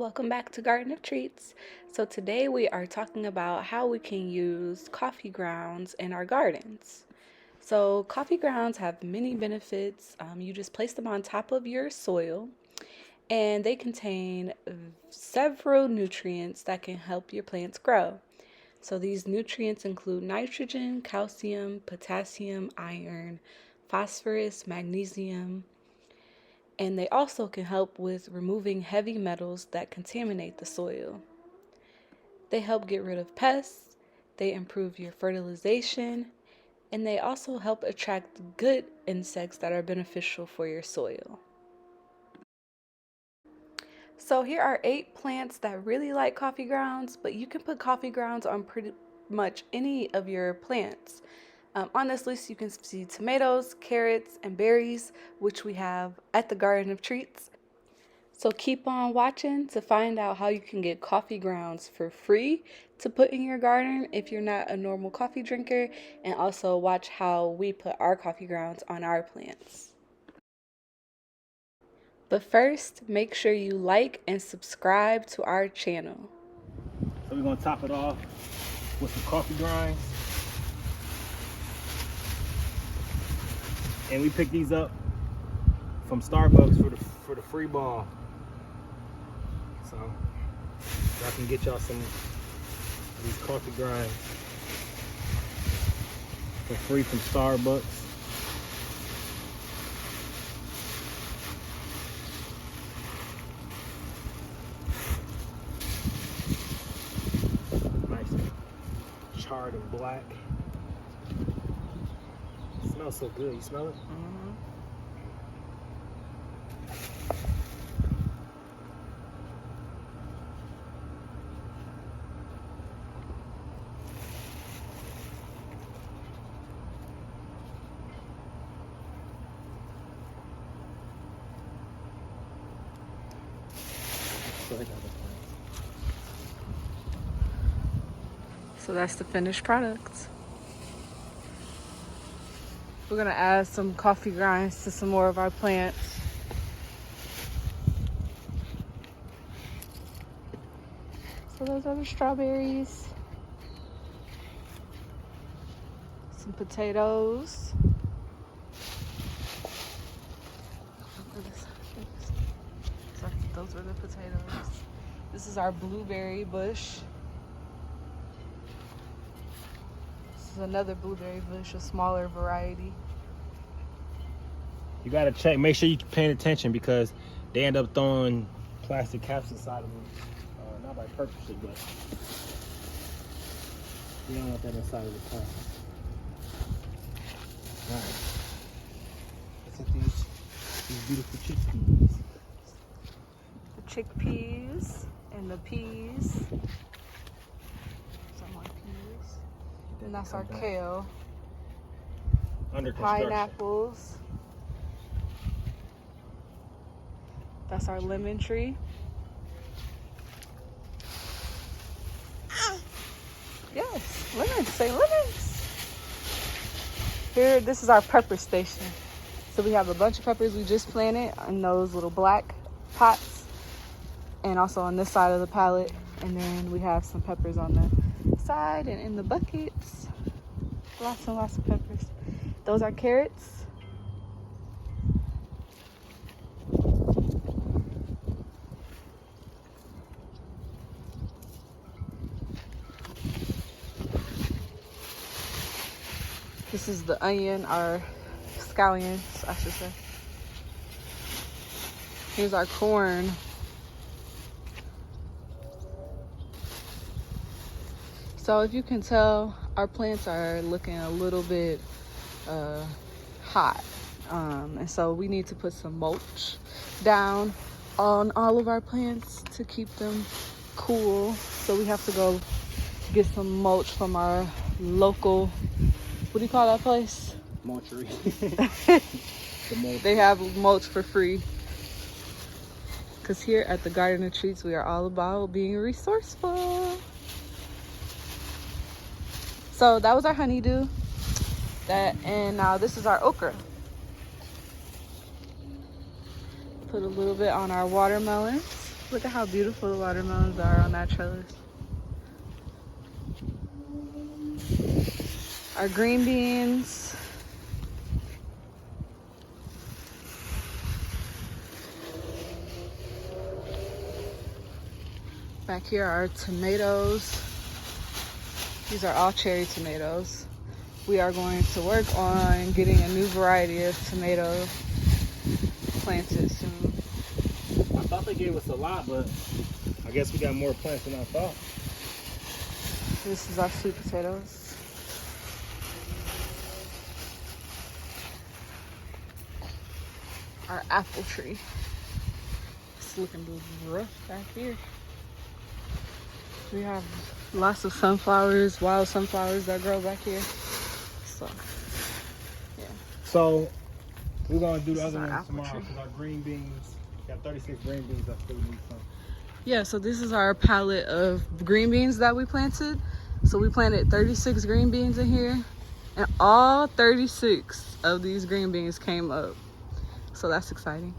welcome back to Garden of Treats. So today we are talking about how we can use coffee grounds in our gardens. So coffee grounds have many benefits. You just place them on top of your soil and they contain several nutrients that can help your plants grow. So these nutrients include nitrogen, calcium, potassium, iron, phosphorus, magnesium, and they also can help with removing heavy metals that contaminate the soil. They help get rid of pests, they improve your fertilization, and they also help attract good insects that are beneficial for your soil. So here are 8 plants that really like coffee grounds, but you can put coffee grounds on pretty much any of your plants. On this list, you can see tomatoes, carrots, and berries, which we have at the Garden of Treats. So keep on watching to find out how you can get coffee grounds for free to put in your garden if you're not a normal coffee drinker, and also watch how we put our coffee grounds on our plants. But first, make sure you like and subscribe to our channel. So we're gonna top it off with some coffee grinds. And we picked these up from Starbucks for the free ball. So I can get y'all some of these coffee grinds for free from Starbucks. Nice charred and black. It smells so good. You smell it? Mm-hmm. So that's the finished product. We're gonna add some coffee grinds to some more of our plants. So those are the strawberries. Some potatoes. Those are the potatoes. This is our blueberry bush. This is another blueberry bush, a smaller variety. You gotta check, make sure you're paying attention because they end up throwing plastic caps inside of them. Not by purpose, but you don't want that inside of the plant. Alright. Let's get these beautiful chickpeas. The chickpeas and the peas. Some more peas. And that's our kale. Under construction. Pineapples. That's our lemon tree. Yes, lemons. Say lemons. Here, this is our pepper station. So we have a bunch of peppers we just planted in those little black pots, and also on this side of the pallet. And then we have some peppers on the side and in the buckets. Lots and lots of peppers. Those are carrots. This is the onion, or scallions, I should say. Here's our corn. So if you can tell, our plants are looking a little bit hot. And so we need to put some mulch down on all of our plants to keep them cool. So we have to go get some mulch from our local, what do you call that place? Mulchery. They have mulch for free. Because here at the Garden of Treats, we are all about being resourceful. So that was our honeydew. And now this is our okra. Put a little bit on our watermelons. Look at how beautiful the watermelons are on that trellis. Our green beans. Back here are tomatoes. These are all cherry tomatoes. We are going to work on getting a new variety of tomato planted soon. I thought they gave us a lot, but I guess we got more plants than I thought. This is our sweet potatoes. Our apple tree. It's looking rough back here. We have lots of sunflowers, wild sunflowers that grow back here. So, yeah. So we're gonna do the This is other our ones apple tomorrow tree. because our green beans got 36 green beans. I still need some. Yeah, so this is our pallet of green beans that we planted. So we planted 36 green beans in here, and all 36 of these green beans came up. So that's exciting.